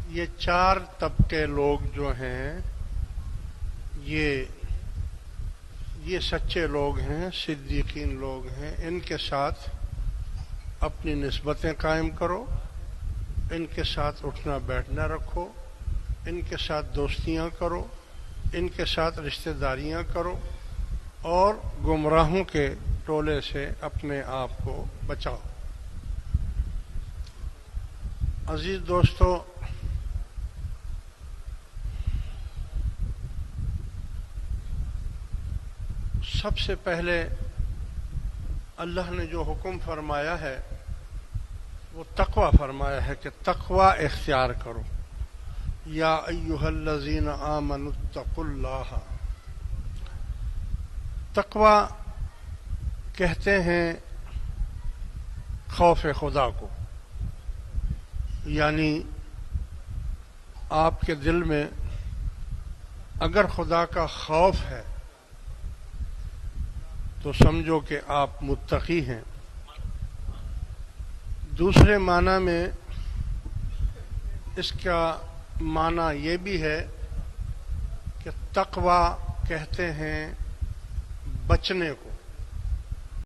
یہ چار طبقے لوگ جو ہیں یہ سچے لوگ ہیں، صدیقین لوگ ہیں. ان کے ساتھ اپنی نسبتیں قائم کرو، ان کے ساتھ اٹھنا بیٹھنا رکھو، ان کے ساتھ دوستیاں کرو، ان کے ساتھ رشتہ داریاں کرو اور گمراہوں کے ٹولے سے اپنے آپ کو بچاؤ. عزیز دوستو، سب سے پہلے اللہ نے جو حکم فرمایا ہے وہ تقوی فرمایا ہے کہ تقوی اختیار کرو. یا ایھا الذین آمنوا اتقوا اللہ. تقوی کہتے ہیں خوف خدا کو، یعنی آپ کے دل میں اگر خدا کا خوف ہے تو سمجھو کہ آپ متقی ہیں. دوسرے معنی میں اس کا معنی یہ بھی ہے کہ تقوی کہتے ہیں بچنے کو،